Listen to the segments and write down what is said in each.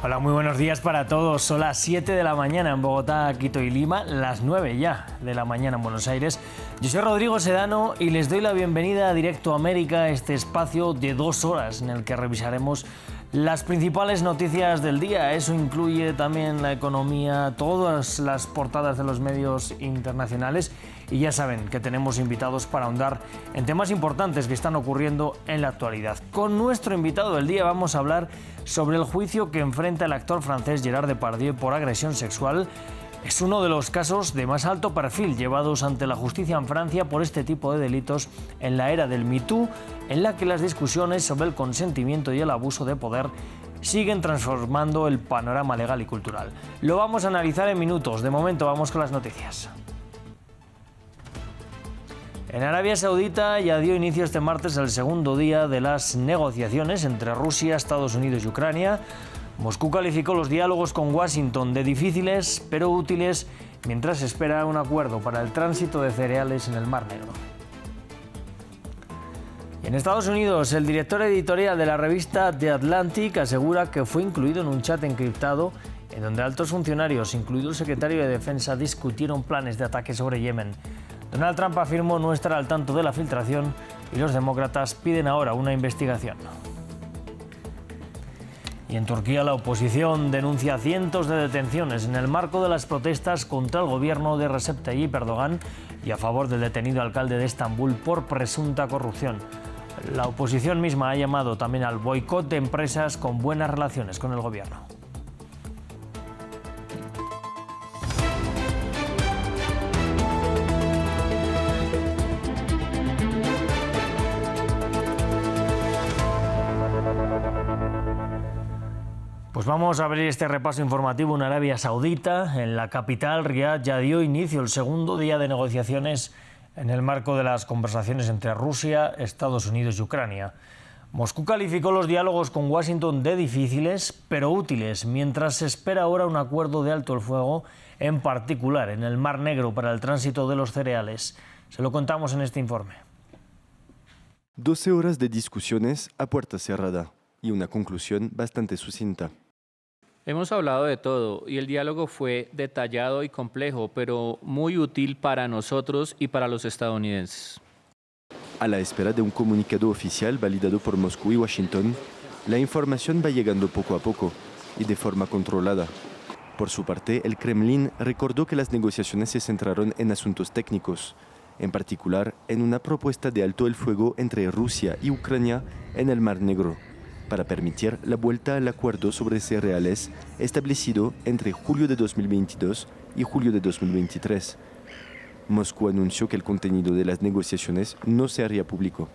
Hola, muy buenos días para todos. Son las 7 de la mañana en Bogotá, Quito y Lima, las 9 ya de la mañana en Buenos Aires. Yo soy Rodrigo Sedano y les doy la bienvenida a Directo América, este espacio de 2 horas en el que revisaremos las principales noticias del día. Eso incluye también la economía, todas las portadas de los medios internacionales. Y ya saben que tenemos invitados para ahondar en temas importantes que están ocurriendo en la actualidad. Con nuestro invitado del día vamos a hablar sobre el juicio que enfrenta el actor francés Gerard Depardieu por agresión sexual. Es uno de los casos de más alto perfil llevados ante la justicia en Francia por este tipo de delitos en la era del Me Too, en la que las discusiones sobre el consentimiento y el abuso de poder siguen transformando el panorama legal y cultural. Lo vamos a analizar en minutos. De momento vamos con las noticias. En Arabia Saudita ya dio inicio este martes el segundo día de las negociaciones entre Rusia, Estados Unidos y Ucrania. Moscú calificó los diálogos con Washington de difíciles pero útiles mientras espera un acuerdo para el tránsito de cereales en el Mar Negro. Y en Estados Unidos, el director editorial de la revista The Atlantic asegura que fue incluido en un chat encriptado en donde altos funcionarios, incluido el secretario de Defensa, discutieron planes de ataque sobre Yemen. Donald Trump afirmó no estar al tanto de la filtración y los demócratas piden ahora una investigación. Y en Turquía la oposición denuncia cientos de detenciones en el marco de las protestas contra el gobierno de Recep Tayyip Erdogan y a favor del detenido alcalde de Estambul por presunta corrupción. La oposición misma ha llamado también al boicot de empresas con buenas relaciones con el gobierno. Pues vamos a abrir este repaso informativo en Arabia Saudita. En la capital, Riad, ya dio inicio el segundo día de negociaciones en el marco de las conversaciones entre Rusia, Estados Unidos y Ucrania. Moscú calificó los diálogos con Washington de difíciles, pero útiles, mientras se espera ahora un acuerdo de alto el fuego, en particular en el Mar Negro para el tránsito de los cereales. Se lo contamos en este informe. 12 horas de discusiones a puerta cerrada y una conclusión bastante sucinta. Hemos hablado de todo y el diálogo fue detallado y complejo, pero muy útil para nosotros y para los estadounidenses. A la espera de un comunicado oficial validado por Moscú y Washington, la información va llegando poco a poco y de forma controlada. Por su parte, el Kremlin recordó que las negociaciones se centraron en asuntos técnicos, en particular en una propuesta de alto el fuego entre Rusia y Ucrania en el Mar Negro, para permitir la vuelta al acuerdo sobre cereales establecido entre julio de 2022 y julio de 2023. Moscú anunció que el contenido de las negociaciones no se haría público.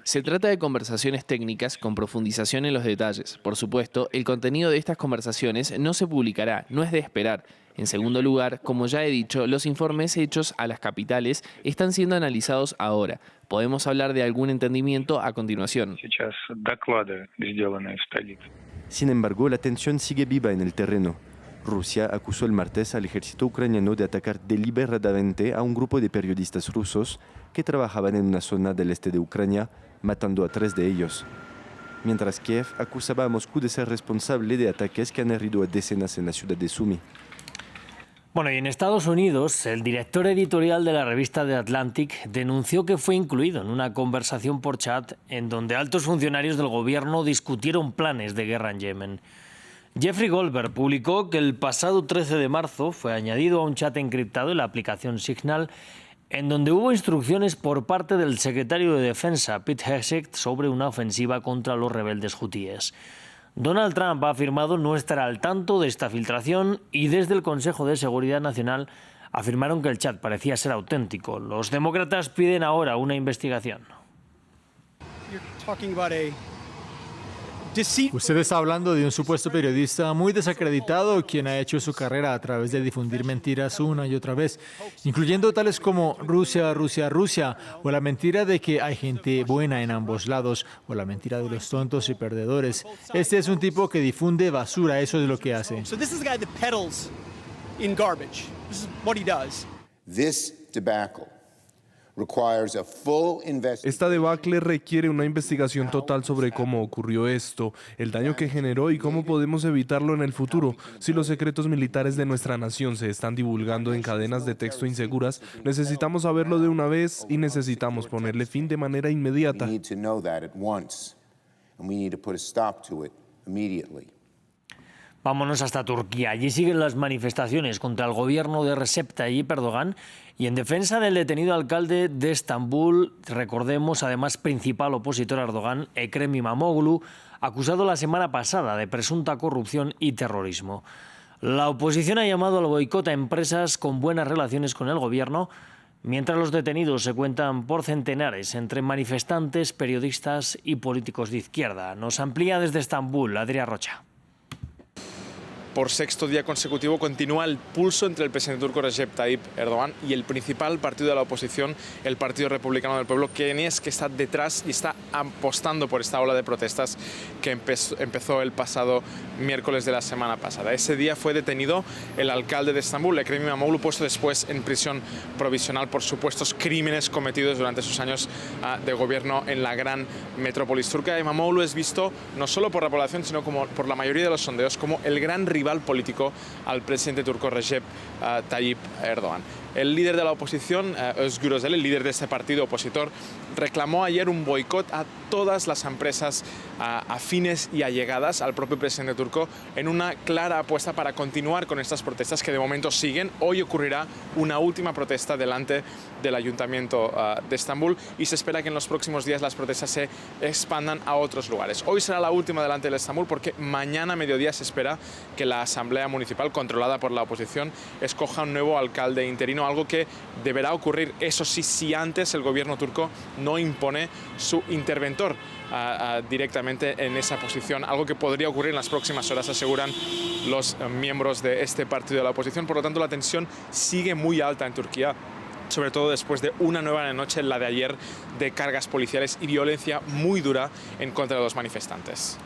Se trata de conversaciones técnicas con profundización en los detalles. Por supuesto, el contenido de estas conversaciones no se publicará, no es de esperar. En segundo lugar, como ya he dicho, los informes hechos a las capitales están siendo analizados ahora. Podemos hablar de algún entendimiento a continuación. Sin embargo, la tensión sigue viva en el terreno. Rusia acusó el martes al ejército ucraniano de atacar deliberadamente a un grupo de periodistas rusos que trabajaban en una zona del este de Ucrania, matando a 3 de ellos. Mientras Kiev acusaba a Moscú de ser responsable de ataques que han herido a decenas en la ciudad de Sumy. Bueno, y en Estados Unidos, el director editorial de la revista The Atlantic denunció que fue incluido en una conversación por chat en donde altos funcionarios del gobierno discutieron planes de guerra en Yemen. Jeffrey Goldberg publicó que el pasado 13 de marzo fue añadido a un chat encriptado en la aplicación Signal, en donde hubo instrucciones por parte del secretario de Defensa, Pete Hegseth, sobre una ofensiva contra los rebeldes hutíes. Donald Trump ha afirmado no estar al tanto de esta filtración y desde el Consejo de Seguridad Nacional afirmaron que el chat parecía ser auténtico. Los demócratas piden ahora una investigación. Usted está hablando de un supuesto periodista muy desacreditado quien ha hecho su carrera a través de difundir mentiras una y otra vez, incluyendo tales como Rusia, Rusia, Rusia, o la mentira de que hay gente buena en ambos lados, o la mentira de los tontos y perdedores. Este es un tipo que difunde basura, eso es lo que hace. This debacle Esta debacle requiere una investigación total sobre cómo ocurrió esto, el daño que generó y cómo podemos evitarlo en el futuro. Si los secretos militares de nuestra nación se están divulgando en cadenas de texto inseguras, necesitamos saberlo de una vez y necesitamos ponerle fin de manera inmediata. Vámonos hasta Turquía. Allí siguen las manifestaciones contra el gobierno de Recep Tayyip Erdogan y en defensa del detenido alcalde de Estambul, recordemos, además principal opositor a Erdogan, Ekrem İmamoğlu, acusado la semana pasada de presunta corrupción y terrorismo. La oposición ha llamado al boicot a empresas con buenas relaciones con el gobierno, mientras los detenidos se cuentan por centenares entre manifestantes, periodistas y políticos de izquierda. Nos amplía desde Estambul, Adrià Rocha. Por sexto día consecutivo continúa el pulso entre el presidente turco Recep Tayyip Erdogan y el principal partido de la oposición, el Partido Republicano del Pueblo, que está detrás y está apostando por esta ola de protestas que empezó el pasado miércoles de la semana pasada. Ese día fue detenido el alcalde de Estambul, Ekrem İmamoğlu, puesto después en prisión provisional por supuestos crímenes cometidos durante sus años de gobierno en la gran metrópolis turca. İmamoğlu es visto no solo por la población, sino como por la mayoría de los sondeos como el gran rival político al presidente turco Recep Tayyip Erdogan. El líder de la oposición, Özgür Özel, el líder de este partido opositor, reclamó ayer un boicot a todas las empresas afines y allegadas al propio presidente turco en una clara apuesta para continuar con estas protestas que de momento siguen. Hoy ocurrirá una última protesta delante del Ayuntamiento de Estambul y se espera que en los próximos días las protestas se expandan a otros lugares. Hoy será la última delante de Estambul porque mañana a mediodía se espera que la Asamblea Municipal, controlada por la oposición, escoja un nuevo alcalde interino, algo que deberá ocurrir, eso sí, si antes el gobierno turco no impone su interventor directamente en esa posición, algo que podría ocurrir en las próximas horas, aseguran los miembros de este partido de la oposición. Por lo tanto, la tensión sigue muy alta en Turquía, sobre todo después de una nueva noche, la de ayer, de cargas policiales y violencia muy dura en contra de los manifestantes.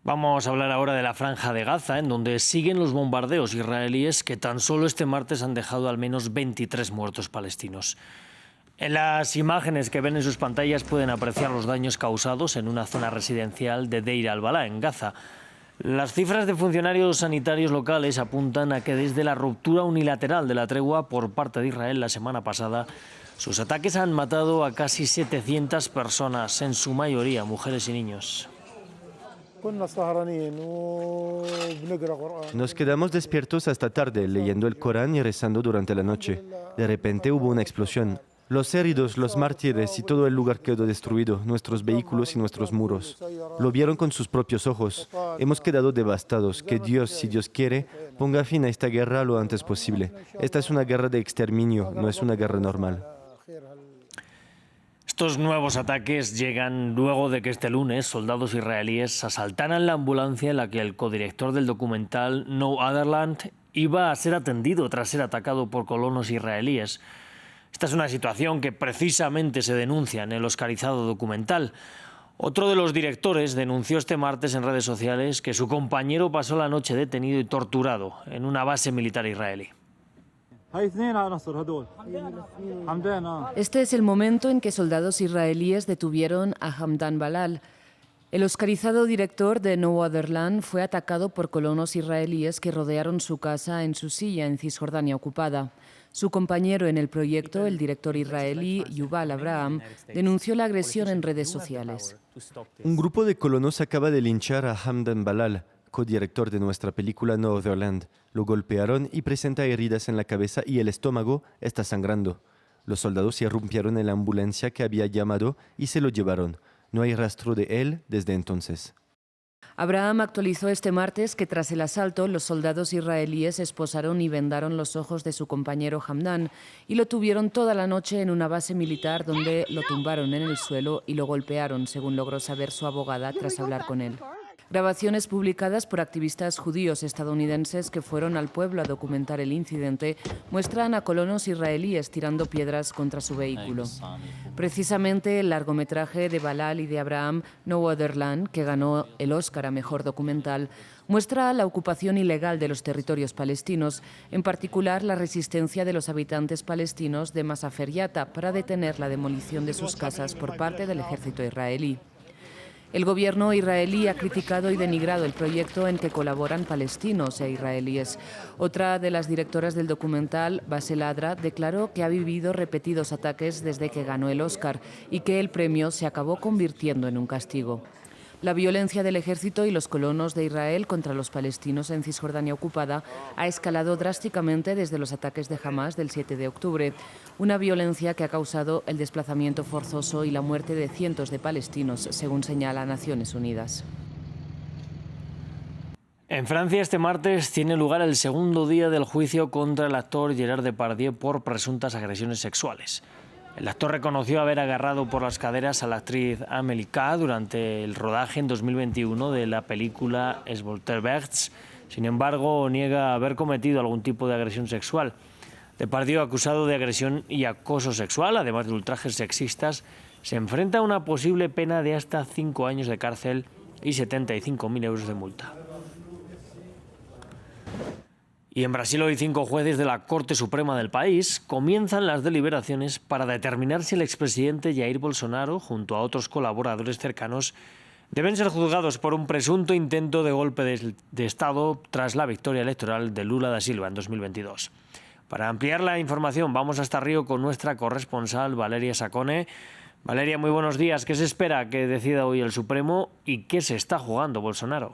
Vamos a hablar ahora de la Franja de Gaza, en donde siguen los bombardeos israelíes que tan solo este martes han dejado al menos 23 muertos palestinos. En las imágenes que ven en sus pantallas pueden apreciar los daños causados en una zona residencial de Deir al-Balá, en Gaza. Las cifras de funcionarios sanitarios locales apuntan a que desde la ruptura unilateral de la tregua por parte de Israel la semana pasada, sus ataques han matado a casi 700 personas, en su mayoría mujeres y niños. Nos quedamos despiertos hasta tarde leyendo el Corán y rezando durante la noche. De repente hubo una explosión. Los heridos, los mártires y todo el lugar quedó destruido, nuestros vehículos y nuestros muros. Lo vieron con sus propios ojos. Hemos quedado devastados. Que Dios, si Dios quiere, ponga fin a esta guerra lo antes posible. Esta es una guerra de exterminio, no es una guerra normal. Estos nuevos ataques llegan luego de que este lunes soldados israelíes asaltaran la ambulancia en la que el codirector del documental No Otherland iba a ser atendido tras ser atacado por colonos israelíes. Esta es una situación que precisamente se denuncia en el oscarizado documental. Otro de los directores denunció este martes en redes sociales que su compañero pasó la noche detenido y torturado en una base militar israelí. Este es el momento en que soldados israelíes detuvieron a Hamdan Balal. El oscarizado director de No Otherland fue atacado por colonos israelíes que rodearon su casa en Susilla, en Cisjordania ocupada. Su compañero en el proyecto, el director israelí Yuval Abraham, denunció la agresión en redes sociales. Un grupo de colonos acaba de linchar a Hamdan Balal, codirector de nuestra película No Otherland. Lo golpearon y presenta heridas en la cabeza y el estómago está sangrando. Los soldados irrumpieron en la ambulancia que había llamado y se lo llevaron. No hay rastro de él desde entonces. Abraham actualizó este martes que tras el asalto los soldados israelíes esposaron y vendaron los ojos de su compañero Hamdan y lo tuvieron toda la noche en una base militar donde lo tumbaron en el suelo y lo golpearon, según logró saber su abogada tras hablar con él. Grabaciones publicadas por activistas judíos estadounidenses que fueron al pueblo a documentar el incidente muestran a colonos israelíes tirando piedras contra su vehículo. Precisamente el largometraje de Balal y de Abraham, No Other Land, que ganó el Oscar a Mejor Documental, muestra la ocupación ilegal de los territorios palestinos, en particular la resistencia de los habitantes palestinos de Masafer Yatta para detener la demolición de sus casas por parte del ejército israelí. El gobierno israelí ha criticado y denigrado el proyecto en que colaboran palestinos e israelíes. Otra de las directoras del documental, Basel Adra, declaró que ha vivido repetidos ataques desde que ganó el Oscar y que el premio se acabó convirtiendo en un castigo. La violencia del ejército y los colonos de Israel contra los palestinos en Cisjordania ocupada ha escalado drásticamente desde los ataques de Hamas del 7 de octubre, una violencia que ha causado el desplazamiento forzoso y la muerte de cientos de palestinos, según señala Naciones Unidas. En Francia este martes tiene lugar el segundo día del juicio contra el actor Gerard Depardieu por presuntas agresiones sexuales. El actor reconoció haber agarrado por las caderas a la actriz Amélie K durante el rodaje en 2021 de la película Es Voltaire Berthe. Sin embargo, niega haber cometido algún tipo de agresión sexual. Depardieu, acusado de agresión y acoso sexual, además de ultrajes sexistas, se enfrenta a una posible pena de hasta 5 años de cárcel y 75.000 euros de multa. Y en Brasil hoy 5 jueces de la Corte Suprema del país comienzan las deliberaciones para determinar si el expresidente Jair Bolsonaro, junto a otros colaboradores cercanos, deben ser juzgados por un presunto intento de golpe de Estado tras la victoria electoral de Lula da Silva en 2022. Para ampliar la información vamos hasta Río con nuestra corresponsal Valeria Sacone. Valeria, muy buenos días. ¿Qué se espera que decida hoy el Supremo y qué se está jugando Bolsonaro?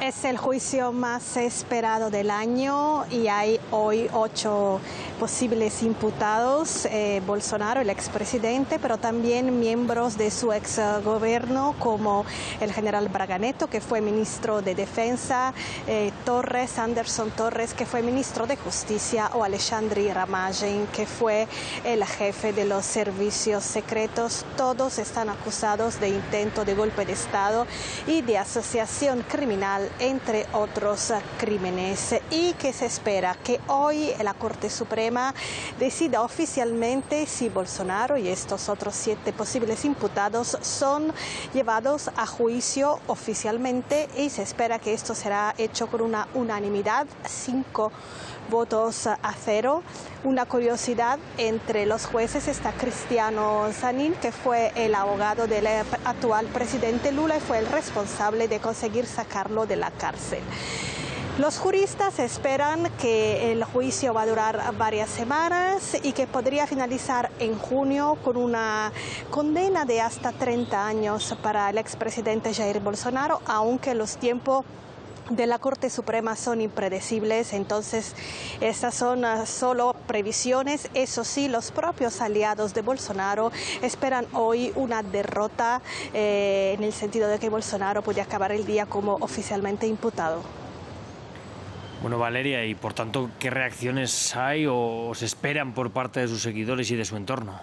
Es el juicio más esperado del año y hay hoy 8 posibles imputados, Bolsonaro, el expresidente, pero también miembros de su exgobierno como el general Braga Neto, que fue ministro de Defensa, Anderson Torres, que fue ministro de Justicia, o Alexandre Ramagem, que fue el jefe de los servicios secretos. Todos están acusados de intento de golpe de Estado y de asociación criminal, entre otros crímenes, y que se espera que hoy la Corte Suprema decida oficialmente si Bolsonaro y estos otros 7 posibles imputados son llevados a juicio oficialmente, y se espera que esto será hecho con una unanimidad, 5 votos a 0. Una curiosidad, entre los jueces está Cristiano Zanin, que fue el abogado del actual presidente Lula y fue el responsable de conseguir sacarlo de la cárcel. Los juristas esperan que el juicio va a durar varias semanas y que podría finalizar en junio con una condena de hasta 30 años para el expresidente Jair Bolsonaro, aunque los tiempos de la Corte Suprema son impredecibles, entonces estas son solo previsiones. Eso sí, los propios aliados de Bolsonaro esperan hoy una derrota en el sentido de que Bolsonaro puede acabar el día como oficialmente imputado. Bueno, Valeria, y por tanto, ¿qué reacciones hay o se esperan por parte de sus seguidores y de su entorno?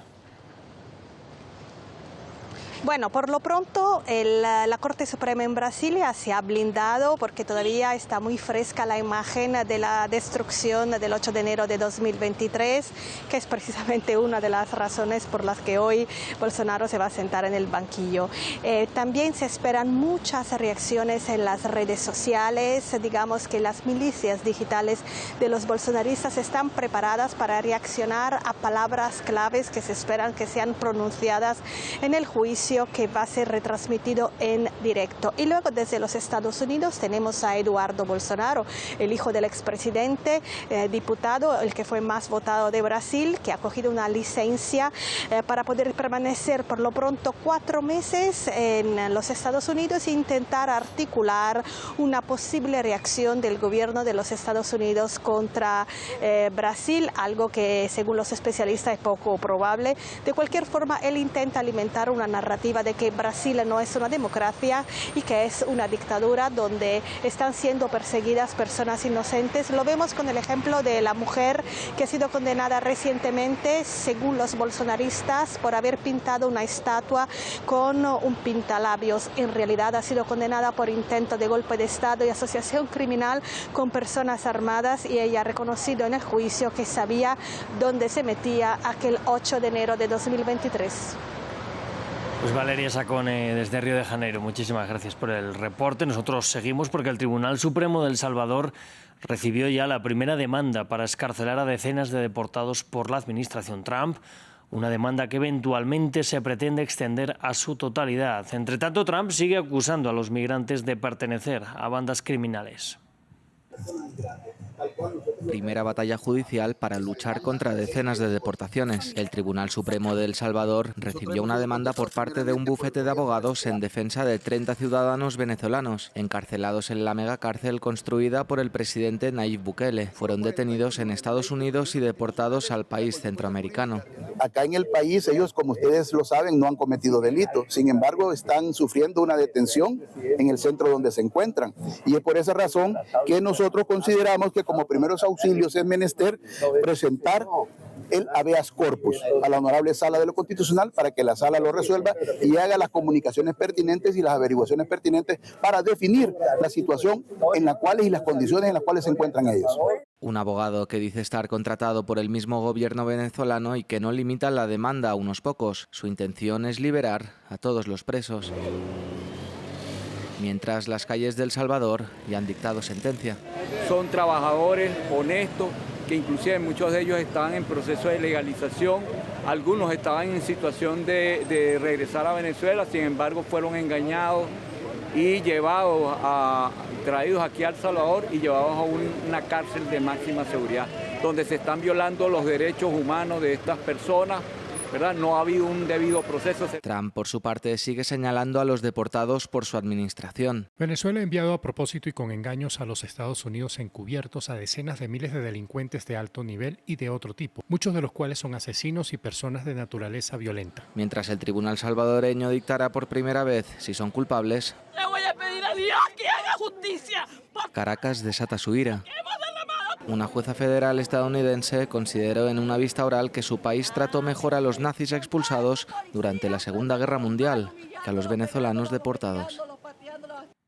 Bueno, por lo pronto la Corte Suprema en Brasilia se ha blindado porque todavía está muy fresca la imagen de la destrucción del 8 de enero de 2023, que es precisamente una de las razones por las que hoy Bolsonaro se va a sentar en el banquillo. También se esperan muchas reacciones en las redes sociales. Digamos que las milicias digitales de los bolsonaristas están preparadas para reaccionar a palabras claves que se esperan que sean pronunciadas en el juicio, que va a ser retransmitido en directo. Y luego desde los Estados Unidos tenemos a Eduardo Bolsonaro, el hijo del expresidente, diputado, el que fue más votado de Brasil, que ha cogido una licencia para poder permanecer por lo pronto 4 meses en los Estados Unidos e intentar articular una posible reacción del gobierno de los Estados Unidos contra Brasil, algo que según los especialistas es poco probable. De cualquier forma, él intenta alimentar una narrativa narrativa de que Brasil no es una democracia y que es una dictadura donde están siendo perseguidas personas inocentes. Lo vemos con el ejemplo de la mujer que ha sido condenada recientemente, según los bolsonaristas, por haber pintado una estatua con un pintalabios. En realidad ha sido condenada por intento de golpe de Estado y asociación criminal con personas armadas, y ella ha reconocido en el juicio que sabía dónde se metía aquel 8 de enero de 2023. Pues Valeria Sacone desde Río de Janeiro, muchísimas gracias por el reporte. Nosotros seguimos porque el Tribunal Supremo de El Salvador recibió ya la primera demanda para excarcelar a decenas de deportados por la administración Trump, una demanda que eventualmente se pretende extender a su totalidad. Entre tanto, Trump sigue acusando a los migrantes de pertenecer a bandas criminales. Primera batalla judicial para luchar contra decenas de deportaciones. El Tribunal Supremo de El Salvador recibió una demanda por parte de un bufete de abogados en defensa de 30 ciudadanos venezolanos, encarcelados en la megacárcel construida por el presidente Nayib Bukele. Fueron detenidos en Estados Unidos y deportados al país centroamericano. Acá en el país, ellos, como ustedes lo saben, no han cometido delito. Sin embargo, están sufriendo una detención en el centro donde se encuentran. Y es por esa razón que nosotros consideramos que como primeros auxilios es menester presentar el habeas corpus a la honorable Sala de lo Constitucional para que la Sala lo resuelva y haga las comunicaciones pertinentes y las averiguaciones pertinentes para definir la situación en la cual y las condiciones en las cuales se encuentran ellos. Un abogado que dice estar contratado por el mismo gobierno venezolano y que no limita la demanda a unos pocos. Su intención es liberar a todos los presos. Mientras las calles de El Salvador ya han dictado sentencia. Son trabajadores honestos, que inclusive muchos de ellos estaban en proceso de legalización, algunos estaban en situación de regresar a Venezuela, sin embargo fueron engañados y traídos aquí a El Salvador y llevados a una cárcel de máxima seguridad, donde se están violando los derechos humanos de estas personas, ¿verdad? No ha habido un debido proceso. Trump, por su parte, sigue señalando a los deportados por su administración. Venezuela ha enviado a propósito y con engaños a los Estados Unidos encubiertos a decenas de miles de delincuentes de alto nivel y de otro tipo, muchos de los cuales son asesinos y personas de naturaleza violenta. Mientras el tribunal salvadoreño dictará por primera vez si son culpables, le voy a pedir a Dios que haga justicia. Caracas desata su ira. Una jueza federal estadounidense consideró en una vista oral que su país trató mejor a los nazis expulsados durante la Segunda Guerra Mundial que a los venezolanos deportados.